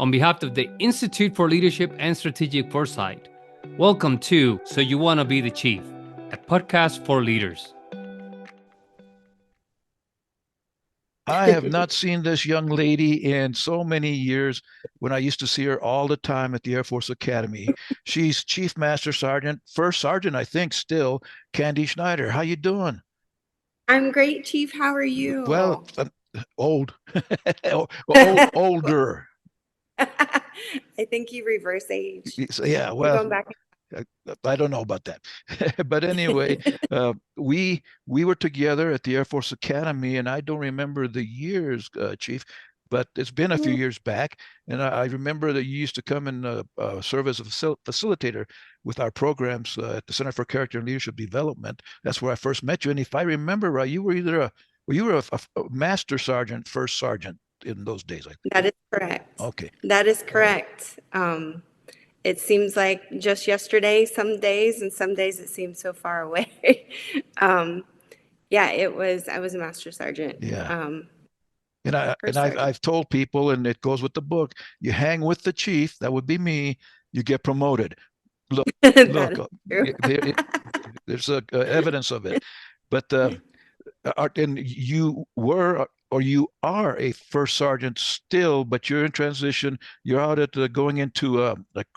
on behalf of the Institute for Leadership and Strategic Foresight. Welcome to So You Want to Be the Chief, a podcast for leaders. I have not seen this young lady in so many years when I used to see her all the time at the Air Force Academy. She's Chief Master Sergeant, First Sergeant, I think, still, Candi Schneider. How you doing? I'm great, Chief. How are Well, you? old, Well, older. I think you reverse age. Yeah, You're well, going back. I don't know about that. But anyway, we were together at the Air Force Academy, and I don't remember the years, Chief, but it's been a few years back. And I remember that you used to come and serve as a facilitator with our programs at the Center for Character and Leadership Development. That's where I first met you. And if I remember right, you were either a master sergeant, first sergeant in those days, I think. That is correct. Okay. That is correct. It seems like just yesterday, some days, and some days it seems so far away. Yeah, I was a master sergeant. Yeah. First sergeant. I've told people, and it goes with the book, you hang with the chief, that would be me, you get promoted. Look, That look, is true. there's evidence of it. But and you were or you are a first sergeant still, but you're in transition. You're out at going into like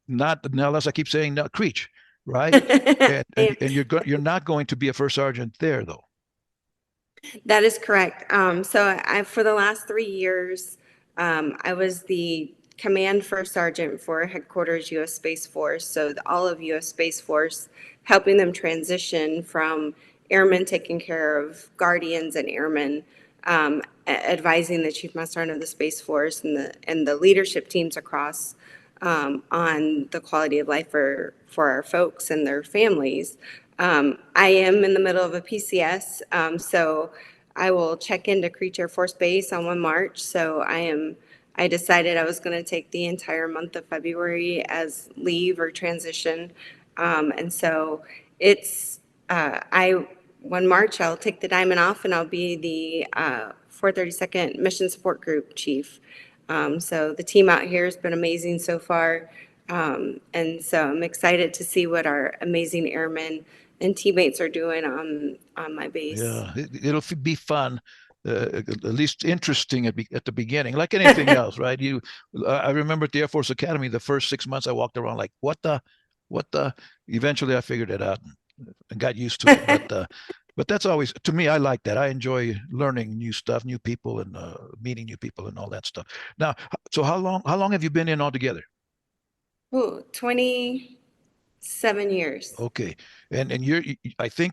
not now, unless I keep saying not Creech, right? And I am. you're not going to be a first sergeant there though. That is correct. For the last 3 years, I was the command first sergeant for headquarters U.S. Space Force. So all of U.S. Space Force, helping them transition from airmen taking care of guardians and airmen, advising the chief master sergeant of the Space Force and the leadership teams across on the quality of life for our folks and their families. I am in the middle of a PCS, so I will check into Creech Air Force Base on 1 March. I decided I was going to take the entire month of February as leave or transition. And so it's, I, 1 March, I'll take the diamond off and I'll be the 432nd Mission Support Group Chief. So the team out here has been amazing so far. And so I'm excited to see what our amazing airmen and teammates are doing on my base. Yeah, it'll be fun, at least interesting at the beginning, like anything else, right? I remember at the Air Force Academy, the first 6 months I walked around like, what the? Eventually, I figured it out and got used to it. But that's always, to me, I like that. I enjoy learning new stuff, new people, and meeting new people and all that stuff. Now, so how long have you been in altogether? Ooh, 27 years. Okay, and I think,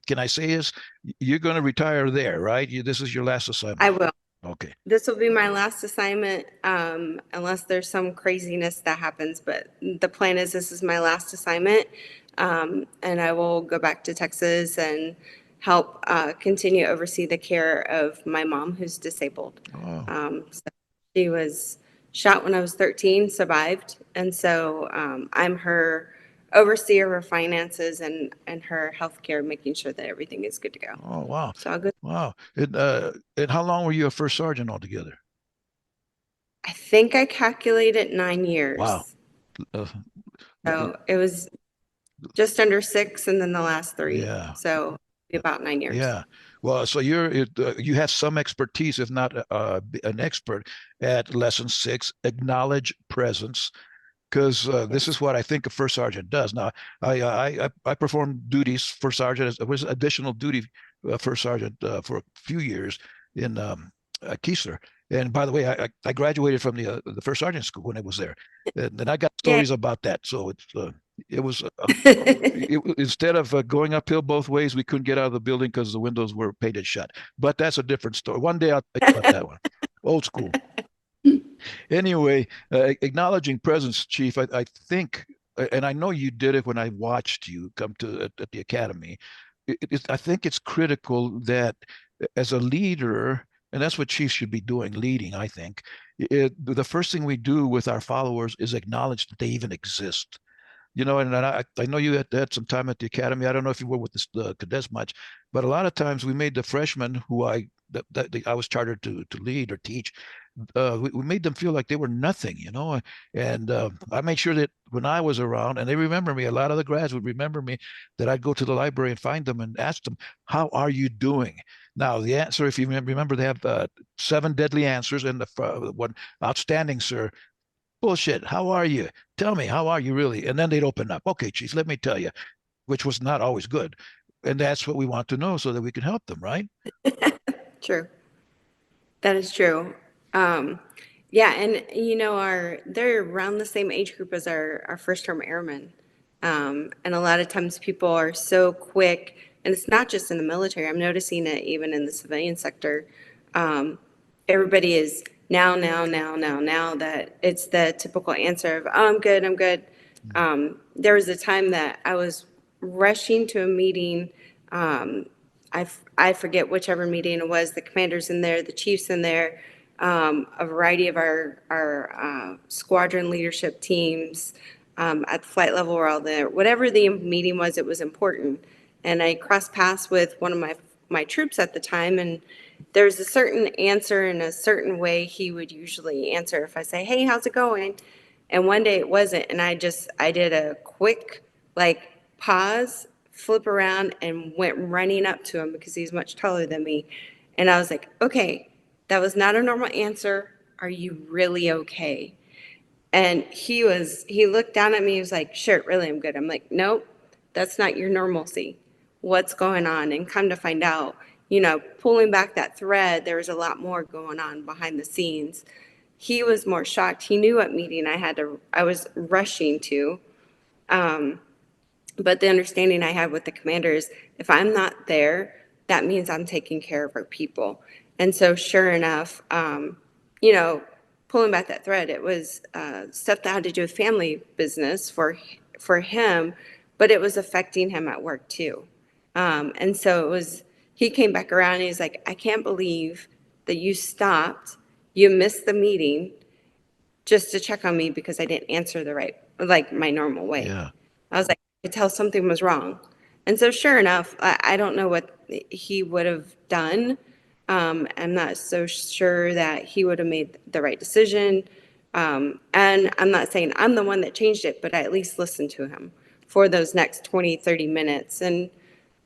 can I say is you're going to retire there, right? This is your last assignment. I will. Okay. This will be my last assignment, unless there's some craziness that happens. But the plan is this is my last assignment, and I will go back to Texas and help continue to oversee the care of my mom, who's disabled. Oh, So she was shot when I was 13, survived, and so I'm her overseer of her finances and her health care, making sure that everything is good to go. oh, wow, So I'll go. wow. And how long were you a first sergeant altogether? I think I calculated 9 Wow. years. Uh, So it was just under 6 and then the last 3. yeah, So about 9 years. yeah. Well, so you have some expertise, if not an expert, at lesson 6, acknowledge presence, because this Yes. is what I think a first sergeant does. Now, I performed duties first sergeant. It was additional duty first sergeant for a few years in Keesler. And by the way, I graduated from the first sergeant school when I was there, and I got Yeah. stories about that. So it was instead of going uphill both ways, we couldn't get out of the building because the windows were painted shut. But that's a different story. One day I'll tell you about that one. Old school. Anyway, acknowledging presence, Chief, I think, and I know you did it when I watched you come to at the academy. I think it's critical that as a leader, and that's what chiefs should be doing, leading, I think. The first thing we do with our followers is acknowledge that they even exist. And I know you had some time at the academy. I don't know if you were with the cadets much, but a lot of times we made the freshmen who I was chartered to lead or teach. we made them feel like they were nothing, and I made sure that when I was around, and they remember me, a lot of the grads would remember me, that I'd go to the library and find them and ask them, how are you doing? Now, the answer, if you remember, they have 7 deadly answers, and the one, outstanding, sir. Bullshit. How are you? Tell me, how are you really? And then they'd open up. Okay, chief, let me tell you, which was not always good. And that's what we want to know so that we can help them, right? True. That is true. Um, yeah, and they're around the same age group as our first term airmen. And a lot of times people are so quick, and it's not just in the military. I'm noticing it even in the civilian sector. Um, Everybody is now, that it's the typical answer of, oh, I'm good, I'm good. There was a time that I was rushing to a meeting. I forget whichever meeting it was, the commander's in there, the chief's in there, a variety of our squadron leadership teams at the flight level were all there. Whatever the meeting was, it was important. And I crossed paths with one of my troops at the time, and there's a certain answer in a certain way he would usually answer. If I say, hey, how's it going? And one day it wasn't, and I did a quick, like, pause, flip around, and went running up to him because he's much taller than me. And I was like, okay, that was not a normal answer. Are you really okay? And he looked down at me. He was like, sure, really, I'm good. I'm like, nope, that's not your normalcy. What's going on? And come to find out, pulling back that thread, there was a lot more going on behind the scenes. He was more shocked. He knew what meeting I was rushing to. But the understanding I had with the commander is, if I'm not there, that means I'm taking care of our people. And so sure enough, you know, pulling back that thread, it was stuff that had to do with family business for him, but it was affecting him at work too. And so he came back around and he's like, I can't believe that you stopped, you missed the meeting just to check on me because I didn't answer like my normal way. Yeah. I was like, I could tell something was wrong. And so sure enough, I don't know what he would have done. I'm not so sure that he would have made the right decision. And I'm not saying I'm the one that changed it, but I at least listened to him for those next 20, 30 minutes. And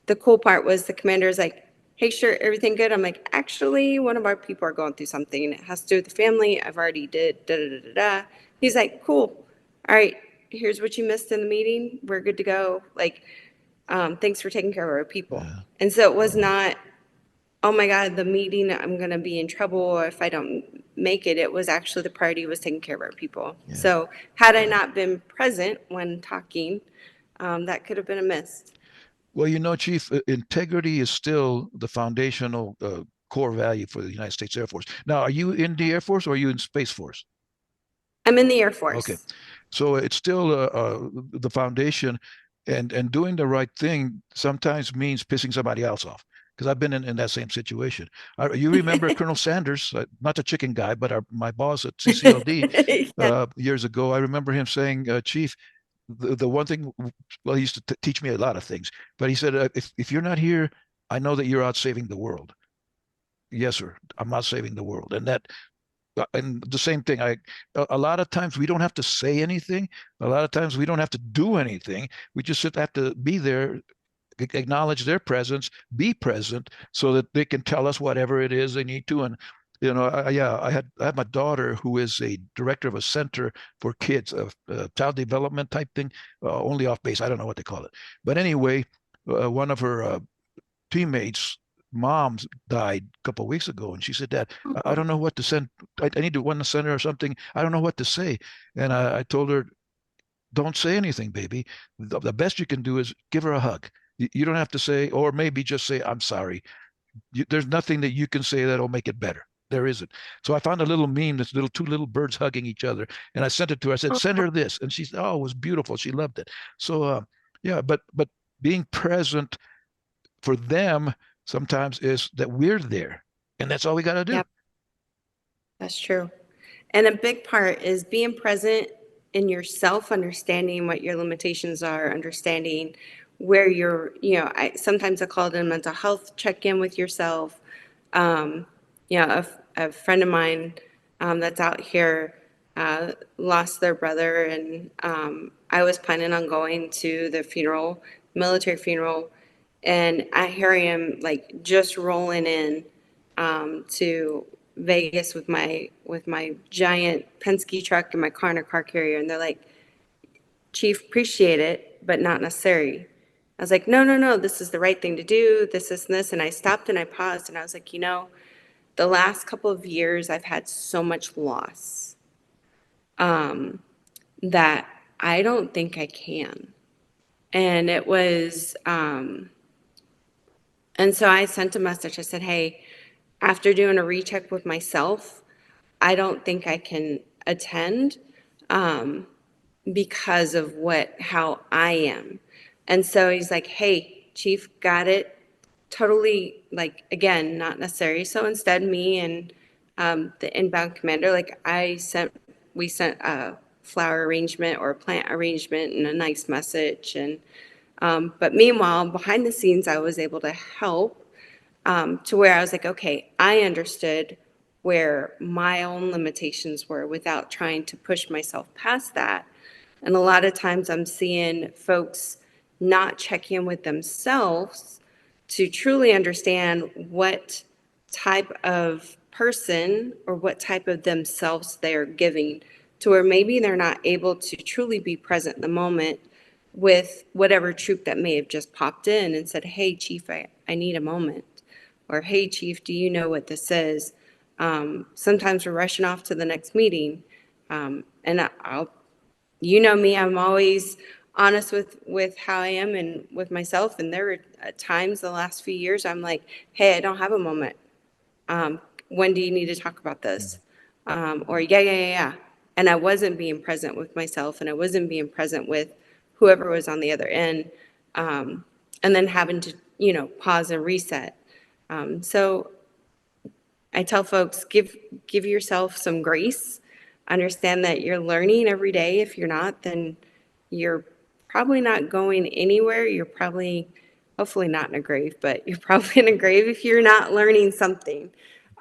the cool part was the commander's like, hey, sure, everything good? I'm like, actually, one of our people are going through something. It has to do with the family. I've already did da. He's like, cool. All right, here's what you missed in the meeting. We're good to go. Like, thanks for taking care of our people. Yeah. And so it was not, oh my God, the meeting, I'm going to be in trouble if I don't make it. It was actually the priority was taking care of our people. Yeah. So had I not been present when talking, that could have been a miss. Well, Chief, integrity is still the foundational core value for the United States Air Force. Now, are you in the Air Force or are you in Space Force? I'm in the Air Okay. Force. So it's still the foundation, and doing the right thing sometimes means pissing somebody else off. Because I've been in that same situation. You remember Colonel Sanders, not the chicken guy, but my boss at CCLD Yeah. years ago. I remember him saying, Chief, the one thing, well, he used to teach me a lot of things, but he said, if you're not here, I know that you're out saving the world. Yes, sir. I'm not saving the world. And the same thing, a lot of times we don't have to say anything. A lot of times we don't have to do anything. We just have to be there, acknowledge their presence, be present so that they can tell us whatever it is they need to. And I have my daughter who is a director of a center for kids, a child development type thing, only off base. I don't know what they call it, but anyway, one of her teammates' moms died a couple of weeks ago, and she said, Dad, I don't know what to send. I need to want to send her or something. I don't know what to say. And I told her, don't say anything, baby. The best you can do is give her a hug. You don't have to say, or maybe just say, I'm sorry. There's nothing that you can say that'll make it better. There isn't. So I found a little meme that's two little birds hugging each other, and I sent it to her. I said, send her this, and she said, oh, it was beautiful. She loved it. So yeah, but being present for them sometimes is that we're there, and that's all we got to do. Yep, that's true. And a big part is being present in yourself, understanding what your limitations are, understanding where sometimes I call it a mental health check-in with yourself. A friend of mine, that's out here lost their brother, and I was planning on going to the funeral, military funeral, and here I am, like just rolling in to Vegas with my giant Penske truck and my car and a car carrier, and they're like, "Chief, appreciate it, but not necessary." I was like, "No, no, no, this is the right thing to do. This, and this." And I stopped and I paused and I was like, the last couple of years I've had so much loss that I don't think I can. And it was, and so I sent a message. I said, "Hey, after doing a recheck with myself, I don't think I can attend because of how I am." And so he's like, "Hey, Chief, got it. Totally, like, again, not necessary." So instead, me and the inbound commander, like we sent a flower arrangement or a plant arrangement and a nice message. And but meanwhile, behind the scenes, I was able to help to where I was like, okay, I understood where my own limitations were without trying to push myself past that. And a lot of times I'm seeing folks not check in with themselves to truly understand what type of person or what type of themselves they're giving, to where maybe they're not able to truly be present in the moment with whatever troop that may have just popped in and said, "Hey, Chief, I need a moment." Or, "Hey, Chief, do you know what this is?" Sometimes we're rushing off to the next meeting. And you know me, I'm always honest with how I am and with myself. And there were times the last few years I'm like, "Hey, I don't have a moment. When do you need to talk about this?" Or, "Yeah, yeah, yeah, yeah." And I wasn't being present with myself, and I wasn't being present with whoever was on the other end. And then having to, pause and reset. So I tell folks, give yourself some grace. Understand that you're learning every day. If you're not, then you're probably not going anywhere. You're probably, hopefully not in a grave, but you're probably in a grave if you're not learning something.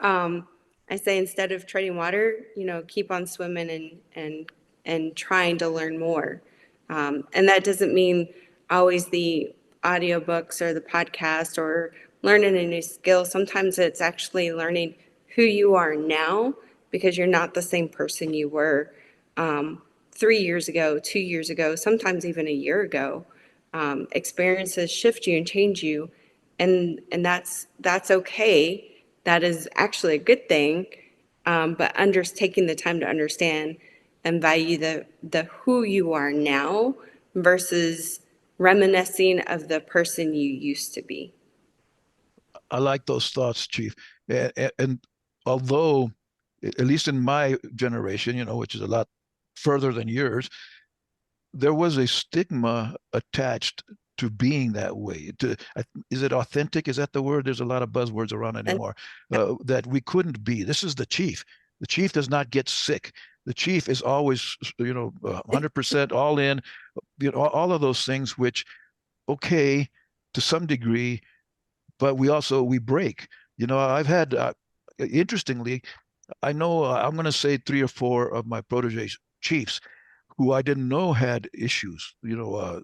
I say, instead of treading water, keep on swimming and trying to learn more. And that doesn't mean always the audiobooks or the podcast or learning a new skill. Sometimes it's actually learning who you are now, because you're not the same person you were 3 years ago, 2 years ago, sometimes even a year ago. Experiences shift you and change you, and that's okay. That is actually a good thing. But taking the time to understand and value the who you are now versus reminiscing of the person you used to be. I like those thoughts, Chief. And although, at least in my generation, which is a lot further than yours, there was a stigma attached to being that way. Is it authentic? Is that the word? There's a lot of buzzwords around anymore. That we couldn't be. This is the chief. The chief does not get sick. The chief is always, 100% all in. All of those things, which, okay, to some degree, but we break. I've had, interestingly, I know, I'm going to say 3 or 4 of my protege chiefs who I didn't know had issues, not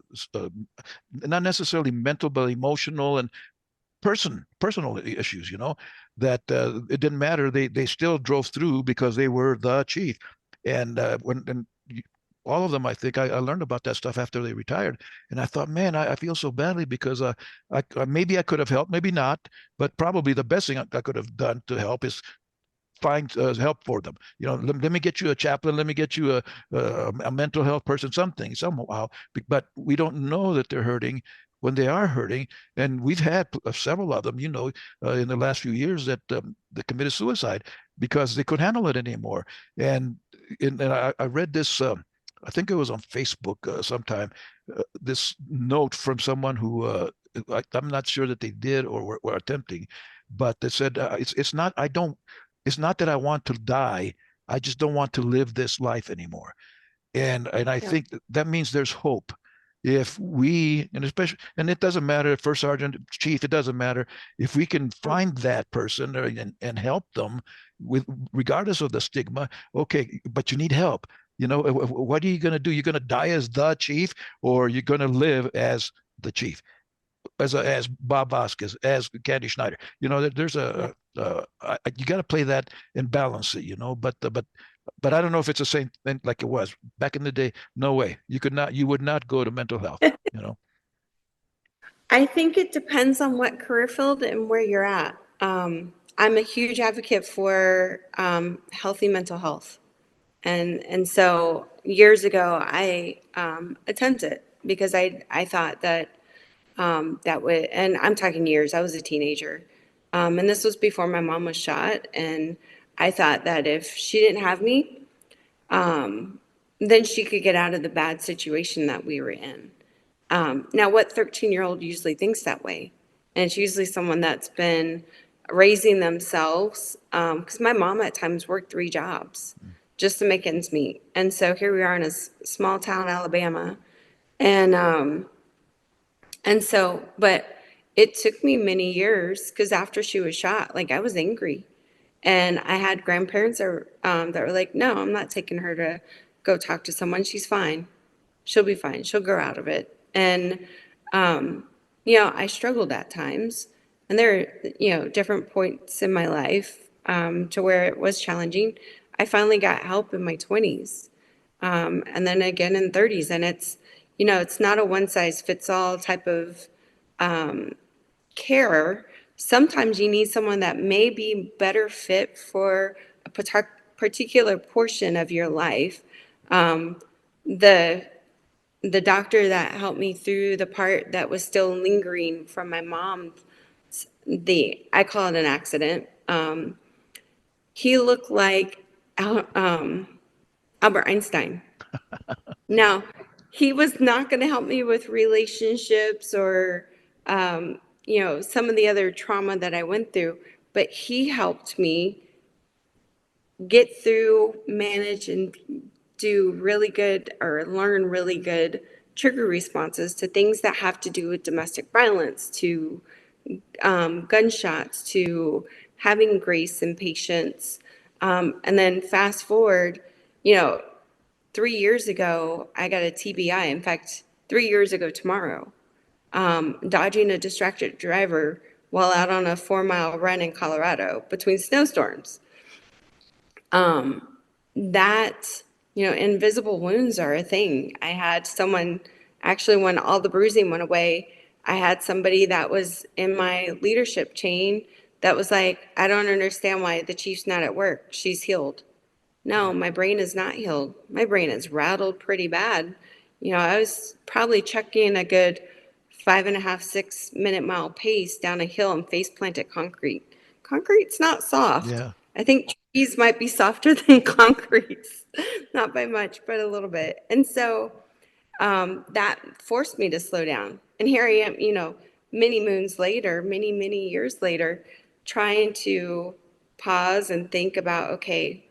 necessarily mental, but emotional and personal issues, that it didn't matter. They still drove through because they were the chief. And all of them, I think I learned about that stuff after they retired. And I thought, man, I feel so badly because maybe I could have helped, maybe not, but probably the best thing I could have done to help is find help for them. Let me get you a chaplain. Let me get you a mental health person, something, somehow. But we don't know that they're hurting when they are hurting. And we've had several of them, in the last few years that committed suicide because they couldn't handle it anymore. And I read this, I think it was on Facebook sometime, this note from someone who I'm not sure that they did or were attempting, but they said, it's not that I want to die. I just don't want to live this life anymore. And I Yeah. think that means there's hope. if we, and especially, and it doesn't matter, first sergeant, chief, it doesn't matter, if we can find that person and help them with, regardless of the stigma, okay, but you need help. What are you going to do? You're going to die as the chief, or you're going to live as the chief, as Bob Vasquez, as Candi Schneider. There's you got to play that and balance it. But I don't know if it's the same thing like it was back in the day. No way. You would not go to mental health. I think it depends on what career field and where you're at. I'm a huge advocate for healthy mental health. And so years ago, I attempted because I thought that that would, and I'm talking years, I was a teenager. And this was before my mom was shot. And I thought that if she didn't have me, then she could get out of the bad situation that we were in. Now, what 13-year-old usually thinks that way? And it's usually someone that's been raising themselves, because my mom at times worked 3 jobs just to make ends meet. And so here we are in a small town, Alabama. And so, but it took me many years because after she was shot, like I was angry. And I had grandparents that were like, no, I'm not taking her to go talk to someone. She's fine. She'll be fine. She'll grow out of it. And, I struggled at times. And there are, different points in my life to where it was challenging. I finally got help in my 20s, and then again in 30s. And it's not a one size fits all type of care. Sometimes you need someone that may be better fit for a particular portion of your life. The the doctor that helped me through the part that was still lingering from my mom, I call it an accident. He looked like Albert Einstein. Now, he was not going to help me with relationships or, some of the other trauma that I went through, but he helped me get through, manage, and do really good or learn really good trigger responses to things that have to do with domestic violence, to gunshots, to having grace and patience. And then fast forward, 3 years ago, I got a TBI. In fact, 3 years ago tomorrow, dodging a distracted driver while out on a 4-mile run in Colorado between snowstorms. That, invisible wounds are a thing. I had someone, actually, when all the bruising went away, I had somebody that was in my leadership chain that was like, I don't understand why the chief's not at work. She's healed. No, my brain is not healed. My brain is rattled pretty bad. I was probably chucking a good 5.5, 6 minute mile pace down a hill and face planted concrete. Concrete's not soft. Yeah. I think trees might be softer than concrete, not by much, but a little bit. And so that forced me to slow down. And here I am, many moons later, many, many years later, trying to pause and think about, okay,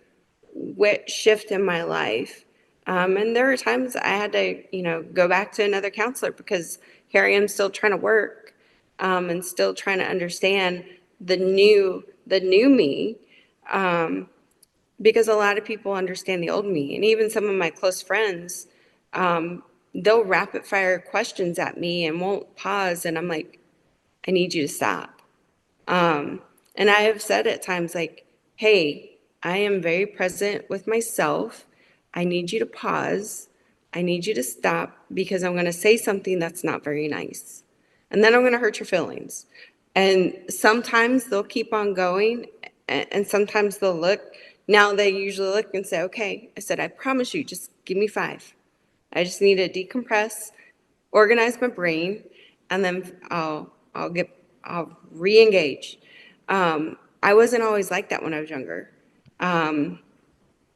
what shift in my life. And there are times I had to, go back to another counselor because here I am still trying to work, and still trying to understand the new me, because a lot of people understand the old me. And even some of my close friends, they'll rapid fire questions at me and won't pause. And I'm like, I need you to stop. And I have said at times like, hey, I am very present with myself. I need you to pause. I need you to stop because I'm going to say something that's not very nice. And then I'm going to hurt your feelings. And sometimes they'll keep on going, and sometimes they'll look. Now they usually look and say, okay, I said, I promise you, just give me 5. I just need to decompress, organize my brain, and then I'll re-engage. I wasn't always like that when I was younger. I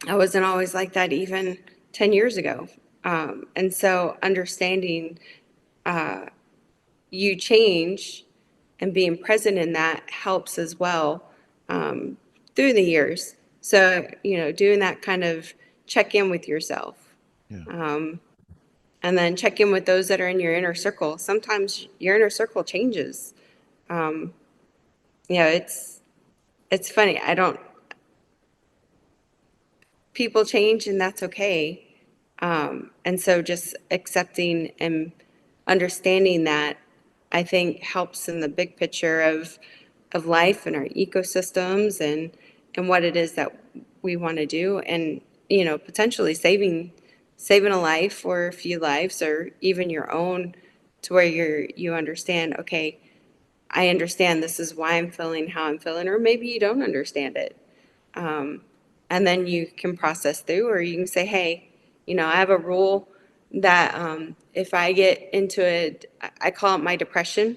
wasn't always like that even 10 years ago. And so understanding you change and being present in that helps as well, through the years. So, doing that kind of check in with yourself. Yeah. And then check in with those that are in your inner circle. Sometimes your inner circle changes. Yeah, it's funny. People change and that's okay. And so just accepting and understanding that, I think, helps in the big picture of life and our ecosystems and what it is that we want to do, and potentially saving a life or a few lives or even your own, to where you understand, okay, I understand this is why I'm feeling how I'm feeling, or maybe you don't understand it. And then you can process through, or you can say, hey, I have a rule that if I get into it, I call it my depression.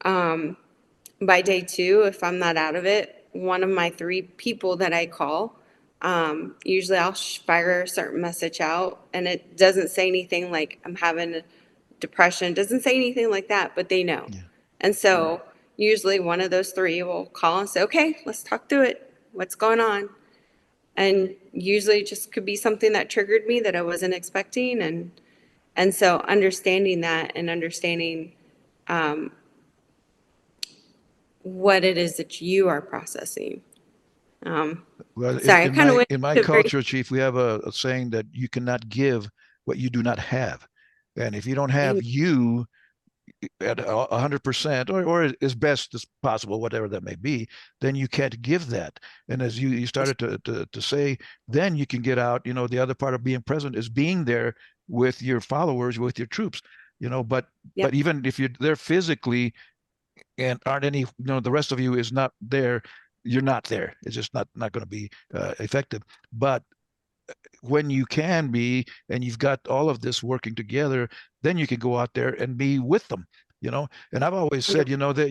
By day 2, if I'm not out of it, one of my 3 people that I call, usually I'll fire a certain message out, and it doesn't say anything like I'm having a depression, it doesn't say anything like that, but they know. Yeah. And so usually one of those 3 will call and say, okay, let's talk through it. What's going on? And usually it just could be something that triggered me that I wasn't expecting. And so understanding that and understanding what it is that you are processing. Well, Sorry, I kind of went in my to very, culture, Chief, we have a saying that you cannot give what you do not have. And if you don't have you at 100% or as best as possible, whatever that may be, then you can't give that. And as you started to say, then you can get out. The other part of being present is being there with your followers, with your troops. But yep, even if you're there physically and aren't any, the rest of you is not there, you're not there. It's just not going to be effective. But when you can be, and you've got all of this working together, then you can go out there and be with them. And I've always said, that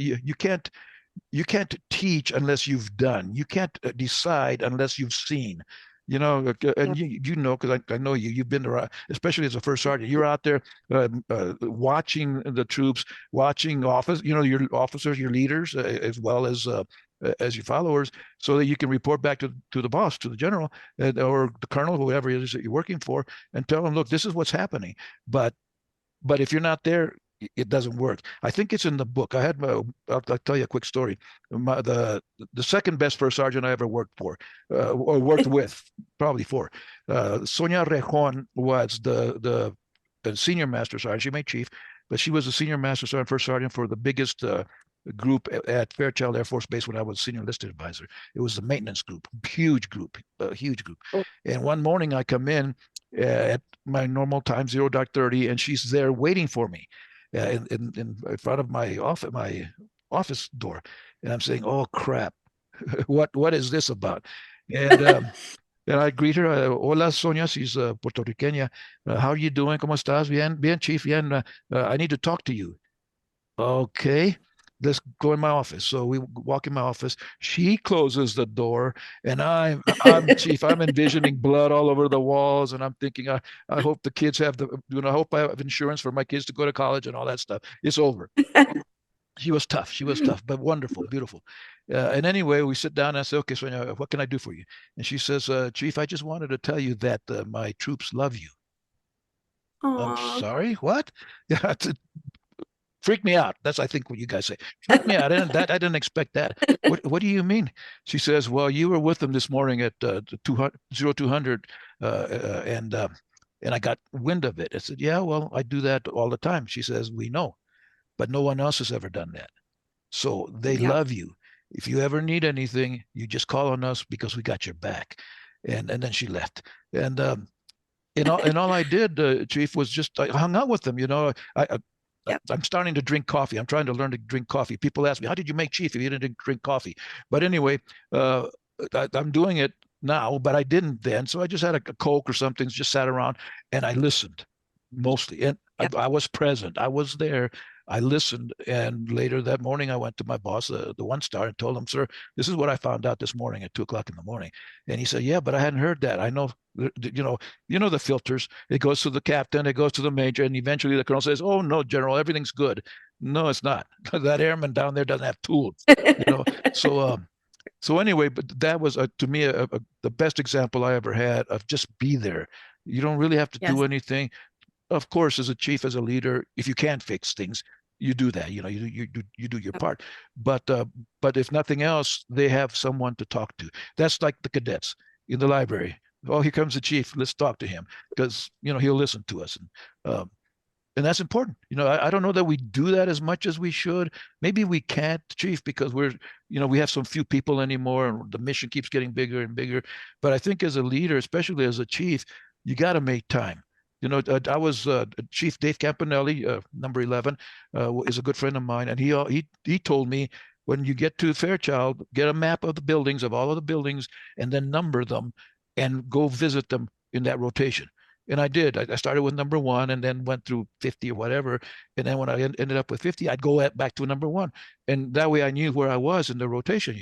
you can't teach unless you've done. You can't decide unless you've seen. And yep, because I know you've been around, especially as a first sergeant. You're out there watching the troops, watching your officers, your leaders, as well as your followers, so that you can report back to the boss, to the general, or the colonel, whoever it is that you're working for, and tell them, look, this is what's happening. But if you're not there, it doesn't work. I think it's in the book. I'll tell you a quick story. The second best first sergeant I ever worked for, or worked with, probably for, Sonia Rejon was the senior master sergeant. She made chief, but she was the senior master sergeant, first sergeant for the biggest group at Fairchild Air Force Base when I was senior enlisted advisor. It was the maintenance group, huge group, huge group. And one morning I come in at my normal time, 0:30, and she's there waiting for me in front of my office door. And I'm saying, oh, crap, what is this about? And and I greet her, hola, Sonia, she's Puerto Riqueña. How are you doing? ¿Cómo estás? Bien, bien, chief, bien. I need to talk to you. Okay, let's go in my office. So we walk in my office. She closes the door, and I'm chief. I'm envisioning blood all over the walls, and I'm thinking, I hope the kids have I hope I have insurance for my kids to go to college and all that stuff. It's over. She was tough. She was tough, but wonderful, beautiful. And anyway, we sit down and I say, okay, Sonia, what can I do for you? And she says, Chief, I just wanted to tell you that my troops love you. I'm aw, sorry, what? Yeah, freak me out. That's, I think, what you guys say. Freak me out. I didn't expect that. What do you mean? She says, well, you were with them this morning at 0200, and I got wind of it. I said, yeah, well, I do that all the time. She says, we know, but no one else has ever done that. So they yep, love you. If you ever need anything, you just call on us because we got your back. And then she left. And all I did, Chief, was just I hung out with them. yep. I'm starting to drink coffee. I'm trying to learn to drink coffee. People ask me, how did you make chief if you didn't drink coffee? But anyway, uh, I'm doing it now, but I didn't then. So I just had a Coke or something, just sat around and I listened mostly. And Yep. I was present. I was there. I listened. And later that morning, I went to my boss, the 1-star, and told him, sir, this is what I found out this morning at 2 o'clock in the morning. And he said, yeah, but I hadn't heard that. I know, the filters. It goes to the captain, it goes to the major, and eventually the colonel says, "Oh no, General, everything's good." No, it's not. That airman down there doesn't have tools. You know. So so anyway, but that was to me the best example I ever had of just be there. You don't really have to Yes. do anything. of course, as a chief, as a leader, if you can't fix things, you do that. You do your part. But if nothing else, they have someone to talk to. That's like the cadets in the library. Oh, here comes the chief. Let's talk to him because he'll listen to us. And that's important. I don't know that we do that as much as we should. Maybe we can't, chief, because we have some few people anymore, and the mission keeps getting bigger and bigger. But I think as a leader, especially as a chief, you got to make time. I was Chief Dave Campanelli, number 11, is a good friend of mine, and he told me, when you get to Fairchild, get a map of the buildings, of all of the buildings, and then number them, and go visit them in that rotation. And I did. I started with number 1 and then went through 50 or whatever. And then when I ended up with 50, I'd go back to number 1. And that way I knew where I was in the rotation,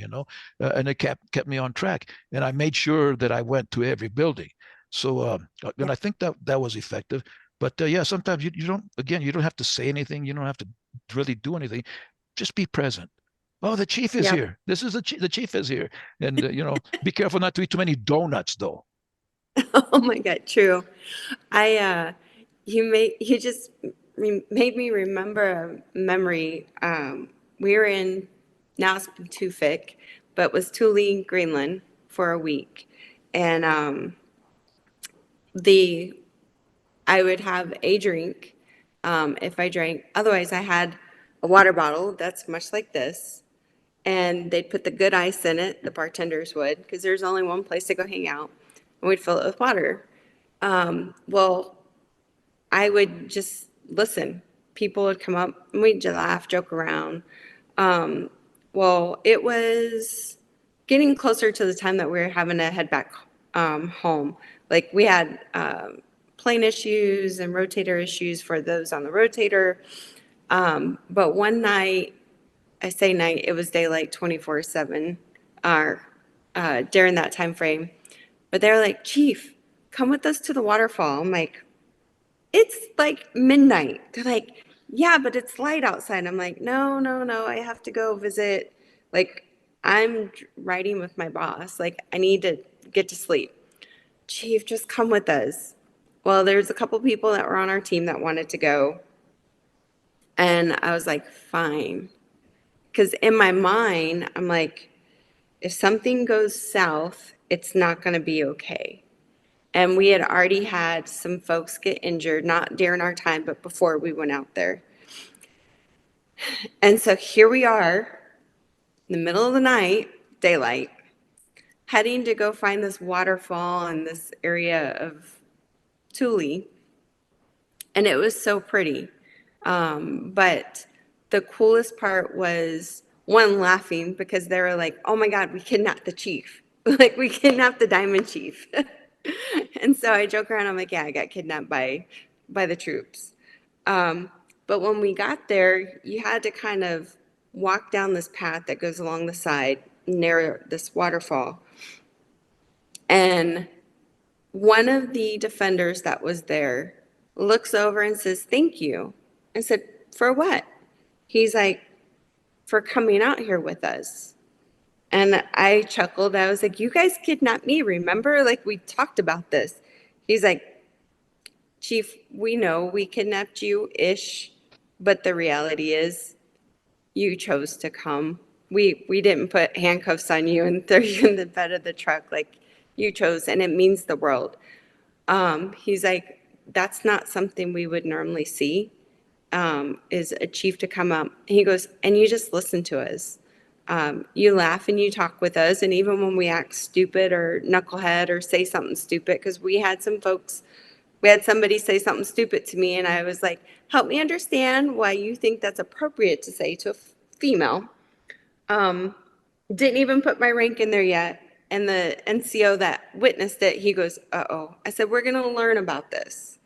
and it kept me on track. And I made sure that I went to every building. So, and I think that was effective. But yeah, sometimes you don't have to say anything. You don't have to really do anything. Just be present. Oh, the chief is here. This is the chief is here. And, be careful not to eat too many donuts, though. Oh my God, true. You just made me remember a memory. We were in, now it's Tufik, but was Thule, Greenland for a week. And I would have a drink if I drank. Otherwise, I had a water bottle that's much like this. And they'd put the good ice in it, the bartenders would, because there's only one place to go hang out. And we'd fill it with water. Well, I would just listen. People would come up and we'd just laugh, joke around. Well, it was getting closer to the time that we were having to head back home. Like we had plane issues and rotator issues for those on the rotator. But one night, I say night, it was daylight 24/7 during that time frame. But they're like, Chief, come with us to the waterfall. I'm like, it's like midnight. They're like, yeah, but it's light outside. I'm like, no, I have to go visit. Like, I'm riding with my boss. Like, I need to get to sleep. Chief, just come with us. Well, there's a couple people that were on our team that wanted to go. And I was like, fine. Because in my mind, I'm like, if something goes south, it's not going to be okay. And we had already had some folks get injured, not during our time, but before we went out there. And so here we are, in the middle of the night, daylight, heading to go find this waterfall in this area of Thule. And it was so pretty. But the coolest part was, one, laughing because they were like, oh my God, we kidnapped the chief. Like, we kidnapped the Diamond Chief. And so I joke around, I'm like, yeah, I got kidnapped by the troops. But when we got there, you had to kind of walk down this path that goes along the side near this waterfall. And one of the defenders that was there looks over and says, thank you. I said, for what? He's like, for coming out here with us. And I chuckled. I was like, you guys kidnapped me, remember? Like, we talked about this. He's like, Chief, we know we kidnapped you-ish, but the reality is you chose to come. We didn't put handcuffs on you and throw you in the bed of the truck. Like, you chose, and it means the world. He's like, that's not something we would normally see, is a chief to come up. And he goes, and you just listen to us. You laugh and you talk with us, and even when we act stupid or knucklehead or say something stupid, because we had somebody say something stupid to me, and I was like, help me understand why you think that's appropriate to say to a female. Didn't even put my rank in there yet. And the NCO that witnessed it, he goes, uh-oh. I said, we're going to learn about this.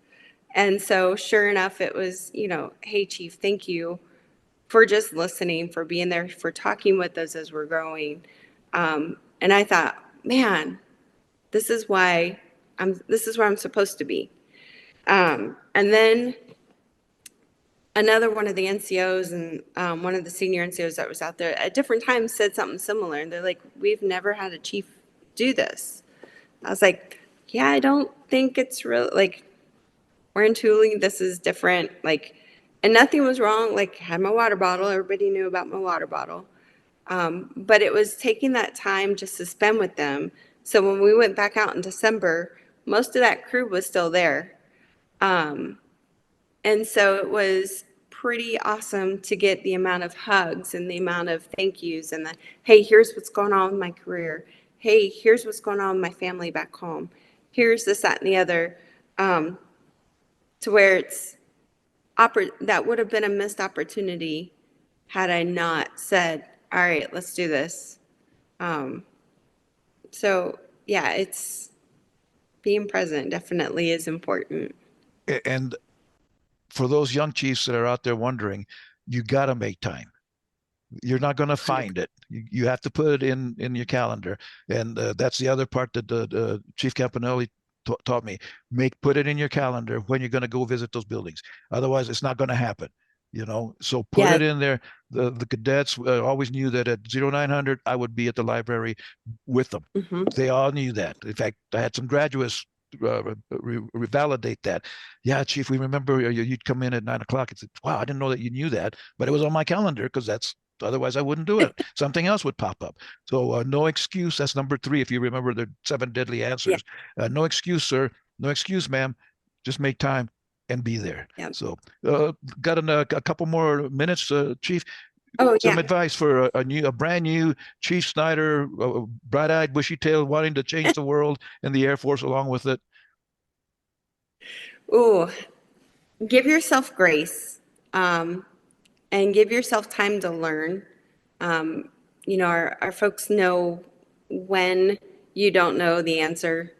And so sure enough, it was, hey, Chief, thank you for just listening, for being there, for talking with us as we're growing. And I thought, man, this is where I'm supposed to be. And then another one of the NCOs and one of the senior NCOs that was out there at different times said something similar. And they're like, we've never had a chief do this. I was like, yeah, I don't think it's real. Like, we're in Thule, this is different. Like, and nothing was wrong. Like, had my water bottle. Everybody knew about my water bottle. But it was taking that time just to spend with them. So when we went back out in December, most of that crew was still there. And so it was pretty awesome to get the amount of hugs and the amount of thank yous and the, hey, here's what's going on with my career. Hey, here's what's going on with my family back home. Here's this, that, and the other. To where it's, that would have been a missed opportunity had I not said, all right, let's do this. So yeah, it's being present definitely is important. And for those young chiefs that are out there wondering, you got to make time. You're not going to find it. You have to put it in your calendar. And that's the other part that Chief Campanelli taught me. Put it in your calendar when you're going to go visit those buildings. Otherwise, it's not going to happen. So put Yeah. it in there. The cadets always knew that at 0900 I would be at the library with them. Mm-hmm. They all knew that. In fact, I had some graduates revalidate that. Yeah, Chief, we remember you'd come in at 9 o'clock. It's wow, I didn't know that you knew that, but it was on my calendar because otherwise I wouldn't do it. Something else would pop up. So no excuse. That's number 3. If you remember the 7 deadly answers, no excuse, sir. No excuse, ma'am. Just make time and be there. Yep. So got a couple more minutes, Chief. Oh, Some yeah. advice for a brand new Chief Schneider, bright-eyed, bushy-tailed, wanting to change the world and the Air Force along with it. Ooh, give yourself grace, and give yourself time to learn. Our folks know when you don't know the answer.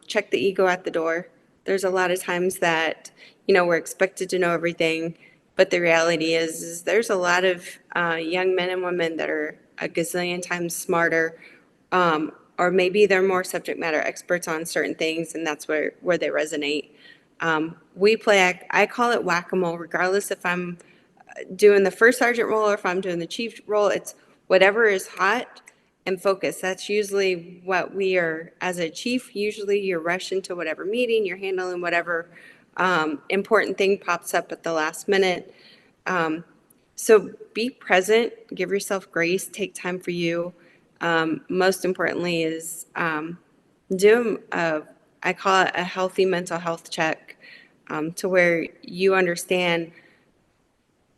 Check the ego at the door. There's a lot of times that, we're expected to know everything, but the reality is there's a lot of young men and women that are a gazillion times smarter, or maybe they're more subject matter experts on certain things, and that's where they resonate. I call it whack-a-mole, regardless if I'm doing the first sergeant role or if I'm doing the chief role. It's whatever is hot and focus. That's usually what we are as a chief. Usually you're rushing to whatever meeting, you're handling whatever important thing pops up at the last minute. So be present, give yourself grace, take time for you. Most importantly is do I call it a healthy mental health check, to where you understand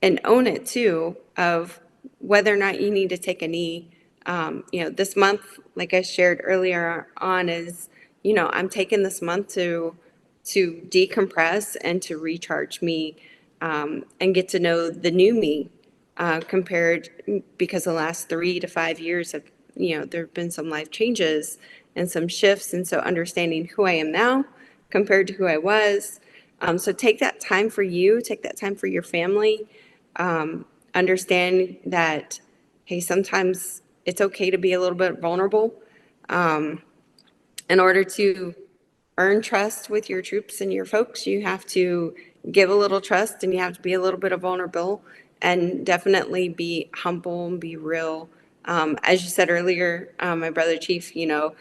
and own it too, of whether or not you need to take a knee. This month, like I shared earlier on, is, I'm taking this month to decompress and to recharge me, and get to know the new me, compared, because the last 3 to 5 years have, there have been some life changes and some shifts. And so understanding who I am now compared to who I was. So take that time for you, take that time for your family. Understand that, hey, sometimes it's okay to be a little bit vulnerable, in order to earn trust with your troops and your folks. You have to give a little trust, and you have to be a little bit of vulnerable, and definitely be humble and be real. As you said earlier, my brother Chief, your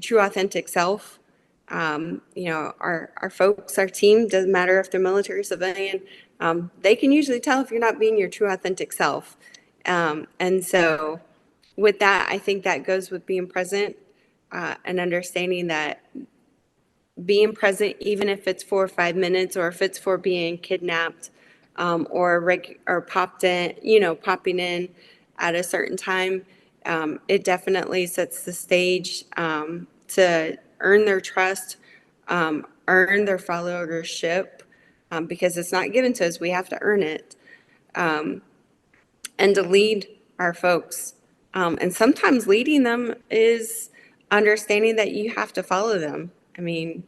true authentic self. Our folks, our team, doesn't matter if they're military or civilian, they can usually tell if you're not being your true authentic self. And so with that, I think that goes with being present, and understanding that being present, even if it's 4 or 5 minutes, or if it's for being kidnapped, or popping in at a certain time, it definitely sets the stage, to earn their trust, earn their followership, because it's not given to us, we have to earn it, and to lead our folks. And sometimes leading them is understanding that you have to follow them. I mean,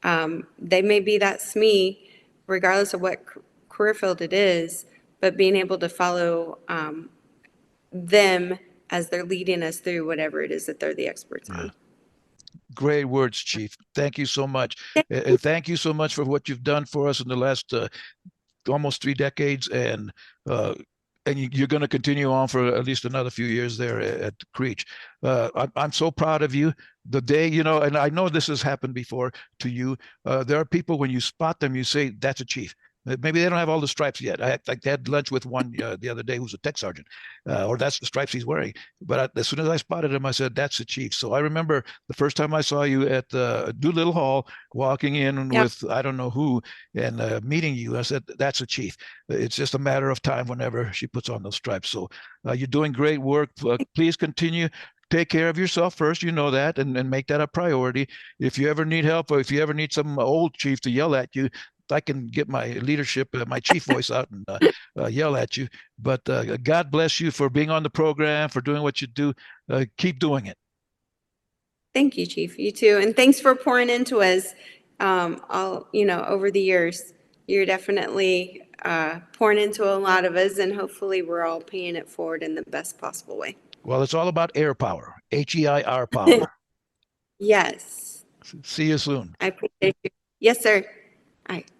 they may be that SME, regardless of what career field it is, but being able to follow them as they're leading us through whatever it is that they're the experts on. Great words, Chief. Thank you so much. And thank you so much for what you've done for us in the last almost 3 decades. And And you're going to continue on for at least another few years there at Creech. I'm so proud of you. The day, and I know this has happened before to you. There are people, when you spot them, you say, that's a chief. Maybe they don't have all the stripes yet. I had lunch with one the other day who's a tech sergeant, or that's the stripes he's wearing. But as soon as I spotted him, I said, that's the chief. So I remember the first time I saw you at Doolittle Hall, walking in with I don't know who, and meeting you. I said, that's a chief. It's just a matter of time whenever she puts on those stripes. So you're doing great work. Please continue. Take care of yourself first, that, and make that a priority. If you ever need help, or if you ever need some old chief to yell at you, I can get my leadership, my chief voice out and yell at you. But God bless you for being on the program, for doing what you do. Keep doing it. Thank you, Chief. You too. And thanks for pouring into us over the years. You're definitely pouring into a lot of us, and hopefully we're all paying it forward in the best possible way. Well, it's all about air power, HEIR power. Yes. See you soon. I appreciate you. Yes, sir. All right.